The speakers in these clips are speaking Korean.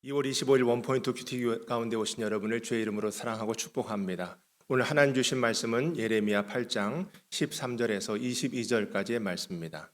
2월 25일 원포인트 큐티 가운데 오신 여러분을 주의 이름으로 사랑하고 축복합니다. 오늘 하나님 주신 말씀은 예레미야 8장 13절에서 22절까지의 말씀입니다.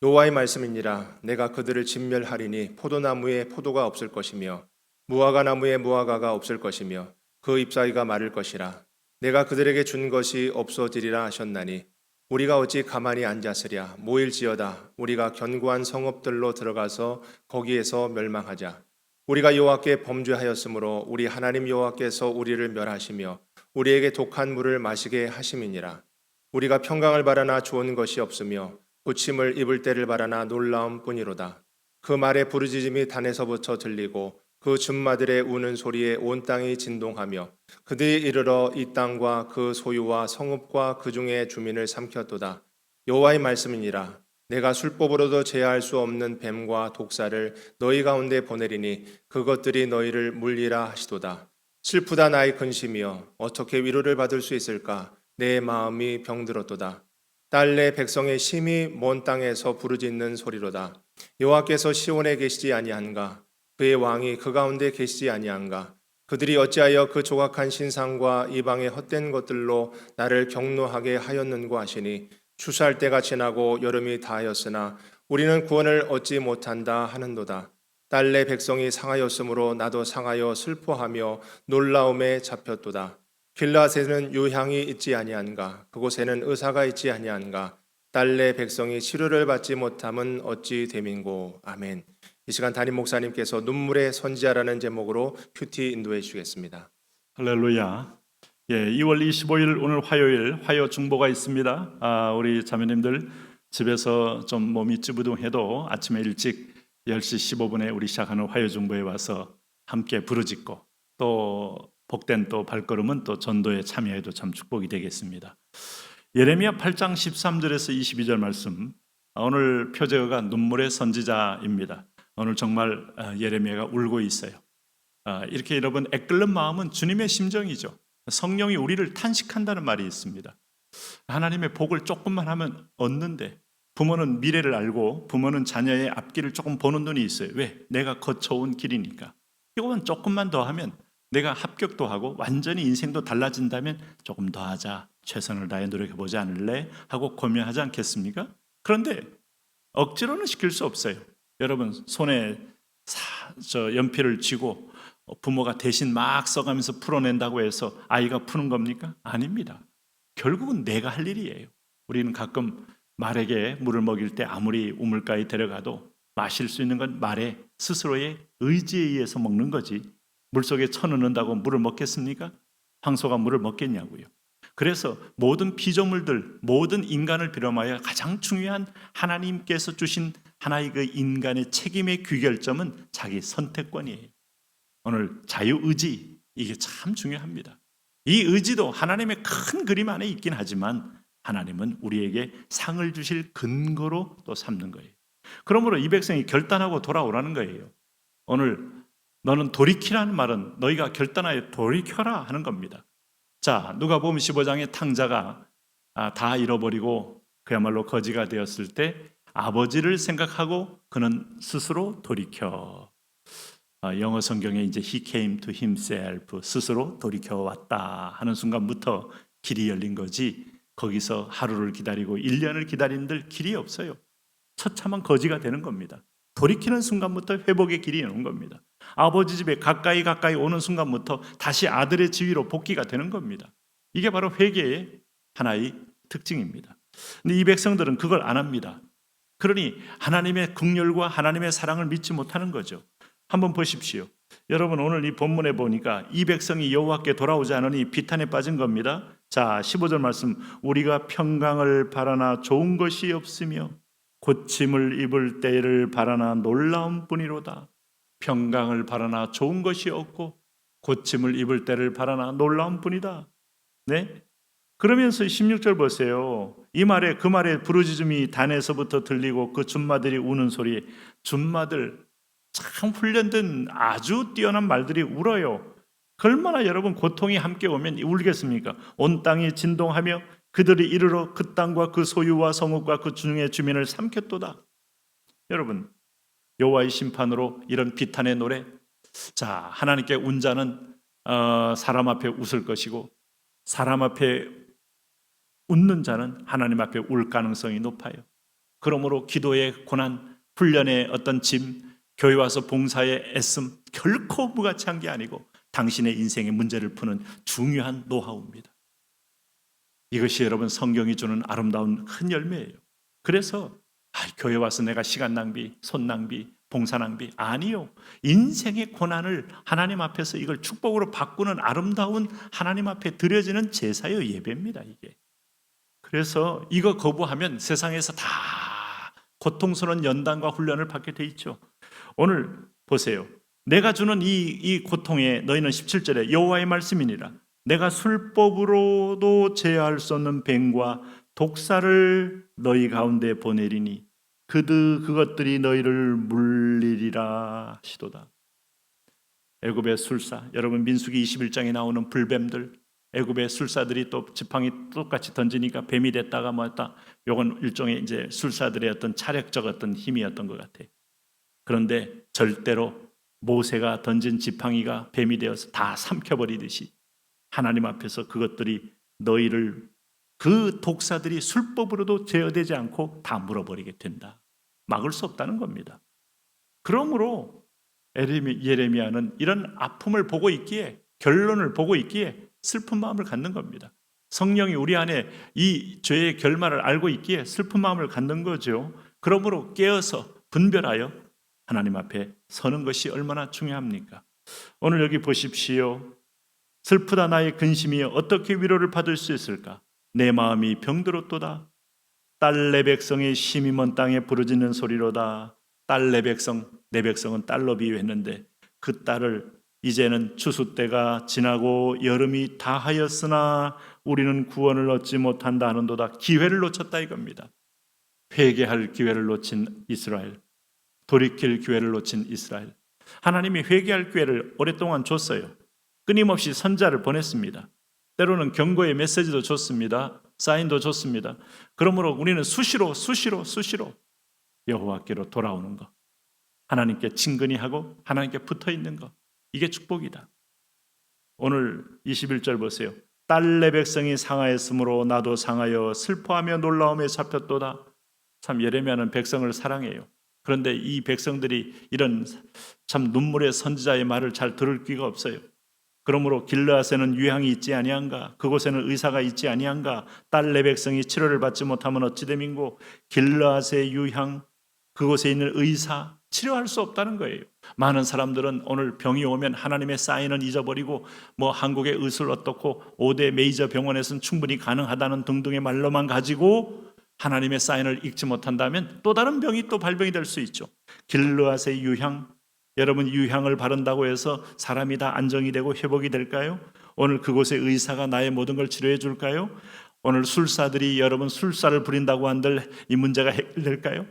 여호와의 말씀이니라. 내가 그들을 진멸하리니 포도나무에 포도가 없을 것이며 무화과 나무에 무화과가 없을 것이며 그 잎사귀가 마를 것이라. 내가 그들에게 준 것이 없어지리라 하셨나니 우리가 어찌 가만히 앉았으랴. 모일지어다. 우리가 견고한 성읍들로 들어가서 거기에서 멸망하자. 우리가 여호와께 범죄하였으므로 우리 하나님 여호와께서 우리를 멸하시며 우리에게 독한 물을 마시게 하심이니라. 우리가 평강을 바라나 좋은 것이 없으며 고침을 입을 때를 바라나 놀라움 뿐이로다. 그 말에 부르짖음이 단에서부터 들리고 그 줌마들의 우는 소리에 온 땅이 진동하며 그들이 이르러 이 땅과 그 소유와 성읍과 그 중에 주민을 삼켰도다. 여호와의 말씀이니라. 내가 술법으로도 제어할 수 없는 뱀과 독사를 너희 가운데 보내리니 그것들이 너희를 물리라 하시도다. 슬프다 나의 근심이여 어떻게 위로를 받을 수 있을까? 내 마음이 병들었도다. 딸내 백성의 심히 먼 땅에서 부르짖는 소리로다. 여호와께서 시온에 계시지 아니한가? 그의 왕이 그 가운데 계시지 아니한가? 그들이 어찌하여 그 조각한 신상과 이방의 헛된 것들로 나를 경노하게 하였는고 하시니 추수할 때가 지나고 여름이 다하였으나 우리는 구원을 얻지 못한다 하는도다. 딸내 백성이 상하였으므로 나도 상하여 슬퍼하며 놀라움에 잡혔도다. 길라앗에는 유향이 있지 아니한가? 그곳에는 의사가 있지 아니한가? 딸내 백성이 치료를 받지 못함은 어찌 됨인고. 아멘. 이 시간 담임 목사님께서 눈물의 선지자라는 제목으로 큐티 인도해 주시겠습니다. 할렐루야. 2월 25일 오늘 화요일 화요 중보가 있습니다. 우리 자매님들 집에서 좀 몸이 찌부둥해도 아침에 일찍 10시 15분에 우리 시작하는 화요 중보에 와서 함께 부르짖고 또 복된 또 발걸음은 또 전도에 참여해도 참 축복이 되겠습니다. 예레미야 8장 13절에서 22절 말씀, 오늘 표제어가 눈물의 선지자입니다. 오늘 정말 예레미야가 울고 있어요. 이렇게 여러분 애끓는 마음은 주님의 심정이죠. 성령이 우리를 탄식한다는 말이 있습니다. 하나님의 복을 조금만 하면 얻는데, 부모는 미래를 알고 부모는 자녀의 앞길을 조금 보는 눈이 있어요. 왜? 내가 거쳐온 길이니까. 이거만 조금만 더 하면 내가 합격도 하고 완전히 인생도 달라진다면 조금 더 하자, 최선을 다해 노력해보지 않을래? 하고 고민하지 않겠습니까? 그런데 억지로는 시킬 수 없어요. 여러분 손에 연필을 쥐고 부모가 대신 막 써가면서 풀어낸다고 해서 아이가 푸는 겁니까? 아닙니다. 결국은 내가 할 일이에요. 우리는 가끔 말에게 물을 먹일 때 아무리 우물가에 데려가도 마실 수 있는 건 말의 스스로의 의지에 의해서 먹는 거지, 물속에 쳐넣는다고 물을 먹겠습니까? 황소가 물을 먹겠냐고요. 그래서 모든 피조물들, 모든 인간을 비롯하여 가장 중요한 하나님께서 주신 하나의 그 인간의 책임의 귀결점은 자기 선택권이에요. 오늘 자유의지, 이게 참 중요합니다. 이 의지도 하나님의 큰 그림 안에 있긴 하지만 하나님은 우리에게 상을 주실 근거로 또 삼는 거예요. 그러므로 이 백성이 결단하고 돌아오라는 거예요. 오늘 너는 돌이키라는 말은 너희가 결단하여 돌이켜라 하는 겁니다. 자, 누가복음 15장의 탕자가 다 잃어버리고 그야말로 거지가 되었을 때 아버지를 생각하고 그는 스스로 돌이켜, 영어 성경에 이제 he came to himself, 스스로 돌이켜 왔다 하는 순간부터 길이 열린 거지, 거기서 하루를 기다리고 1년을 기다린들 길이 없어요. 처참한 거지가 되는 겁니다. 돌이키는 순간부터 회복의 길이 오는 겁니다. 아버지 집에 가까이 오는 순간부터 다시 아들의 지위로 복귀가 되는 겁니다. 이게 바로 회개의 하나의 특징입니다. 근데 이 백성들은 그걸 안 합니다. 그러니 하나님의 긍휼과 하나님의 사랑을 믿지 못하는 거죠. 한번 보십시오. 여러분 오늘 이 본문에 보니까 이 백성이 여호와께 돌아오지 않으니 비탄에 빠진 겁니다. 자, 15절 말씀, 우리가 평강을 바라나 좋은 것이 없으며 고침을 입을 때를 바라나 놀라운 뿐이로다. 평강을 바라나 좋은 것이 없고 고침을 입을 때를 바라나 놀라운 뿐이다. 네? 그러면서 16절 보세요. 이 말에 그 말에 부르짖음이 단에서부터 들리고 그 줌마들이 우는 소리, 줌마들 참 훈련된 아주 뛰어난 말들이 울어요. 얼마나 여러분 고통이 함께 오면 울겠습니까? 온 땅이 진동하며 그들이 이르러 그 땅과 그 소유와 성읍과 그 중의 주민을 삼켰도다. 여러분 여호와의 심판으로 이런 비탄의 노래. 자, 하나님께 운자는 사람 앞에 웃을 것이고 사람 앞에 웃는 자는 하나님 앞에 울 가능성이 높아요. 그러므로 기도의 고난, 훈련의 어떤 짐, 교회 와서 봉사의 애씀 결코 무가치한 게 아니고 당신의 인생의 문제를 푸는 중요한 노하우입니다. 이것이 여러분 성경이 주는 아름다운 큰 열매예요. 그래서 교회 와서 내가 시간 낭비, 손 낭비, 봉사 낭비 아니요. 인생의 고난을 하나님 앞에서 이걸 축복으로 바꾸는 아름다운 하나님 앞에 드려지는 제사요 예배입니다. 이게. 그래서 이거 거부하면 세상에서 다 고통스러운 연단과 훈련을 받게 돼 있죠. 오늘 보세요. 내가 주는 이 고통에 너희는 17절에 여호와의 말씀이니라. 내가 술법으로도 제어할 수 없는 뱀과 독사를 너희 가운데 보내리니 그것들이 너희를 물리리라 하시도다. 애굽의 술사, 여러분 민수기 21장에 나오는 불뱀들, 애굽의 술사들이 또 지팡이 똑같이 던지니까 뱀이 됐다가 뭐였다. 요건 일종의 이제 술사들의 어떤 차력적 어떤 힘이었던 것 같아요. 그런데 절대로 모세가 던진 지팡이가 뱀이 되어서 다 삼켜버리듯이 하나님 앞에서 그것들이 너희를 그 독사들이 술법으로도 제어되지 않고 다 물어버리게 된다. 막을 수 없다는 겁니다. 그러므로 예레미야는 이런 아픔을 보고 있기에 결론을 보고 있기에 슬픈 마음을 갖는 겁니다. 성령이 우리 안에 이 죄의 결말을 알고 있기에 슬픈 마음을 갖는 거죠. 그러므로 깨어서 분별하여 하나님 앞에 서는 것이 얼마나 중요합니까? 오늘 여기 보십시오. 슬프다 나의 근심이 어떻게 위로를 받을 수 있을까? 내 마음이 병들었도다. 딸 내 백성의 심히 먼 땅에 부르짖는 소리로다. 딸 내 백성은 딸로 비유했는데 그 딸을 이제는 추수 때가 지나고 여름이 다하였으나 우리는 구원을 얻지 못한다 하는도다. 기회를 놓쳤다 이겁니다. 회개할 기회를 놓친 이스라엘, 돌이킬 기회를 놓친 이스라엘. 하나님이 회개할 기회를 오랫동안 줬어요. 끊임없이 선자를 보냈습니다. 때로는 경고의 메시지도 줬습니다. 사인도 줬습니다. 그러므로 우리는 수시로 여호와께로 돌아오는 것, 하나님께 친근히 하고 하나님께 붙어 있는 것, 이게 축복이다. 오늘 21절 보세요. 딸 내 백성이 상하였으므로 나도 상하여 슬퍼하며 놀라움에 잡혔도다. 참 예레미야는 백성을 사랑해요. 그런데 이 백성들이 이런 참 눈물의 선지자의 말을 잘 들을 기가 없어요. 그러므로 길르앗에는 유향이 있지 아니한가? 그곳에는 의사가 있지 아니한가? 딸 내 백성이 치료를 받지 못하면 어찌 됨인고? 길르앗의 유향, 그곳에 있는 의사, 치료할 수 없다는 거예요. 많은 사람들은 오늘 병이 오면 하나님의 사인은 잊어버리고 한국의 의술 어떻고 5대 메이저 병원에서는 충분히 가능하다는 등등의 말로만 가지고 하나님의 사인을 읽지 못한다면 또 다른 병이 또 발병이 될 수 있죠. 길르앗의 유향, 여러분 유향을 바른다고 해서 사람이 다 안정이 되고 회복이 될까요? 오늘 그곳의 의사가 나의 모든 걸 치료해 줄까요? 오늘 술사들이 여러분 술사를 부린다고 한들 이 문제가 해결될까요?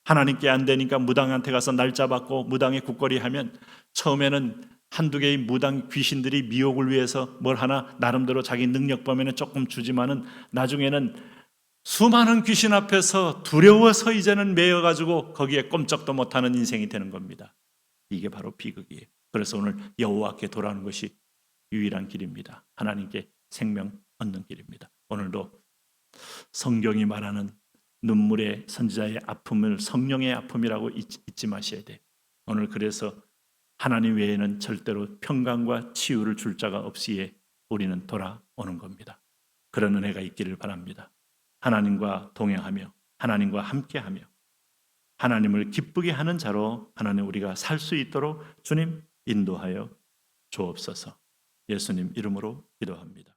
하나님께 안 되니까 무당한테 가서 날짜 받고 무당의 국거리 하면 처음에는 한두 개의 무당 귀신들이 미혹을 위해서 뭘 하나 나름대로 자기 능력 범위는 조금 주지만은 나중에는 수많은 귀신 앞에서 두려워서 이제는 매여가지고 거기에 꼼짝도 못하는 인생이 되는 겁니다. 이게 바로 비극이에요. 그래서 오늘 여호와께 돌아오는 것이 유일한 길입니다. 하나님께 생명 얻는 길입니다. 오늘도 성경이 말하는 눈물의 선지자의 아픔을 성령의 아픔이라고 잊지 마셔야 돼. 오늘 그래서 하나님 외에는 절대로 평강과 치유를 줄 자가 없이에 우리는 돌아오는 겁니다. 그런 은혜가 있기를 바랍니다. 하나님과 동행하며 하나님과 함께하며 하나님을 기쁘게 하는 자로 하나님 우리가 살 수 있도록 주님 인도하여 주옵소서. 예수님 이름으로 기도합니다.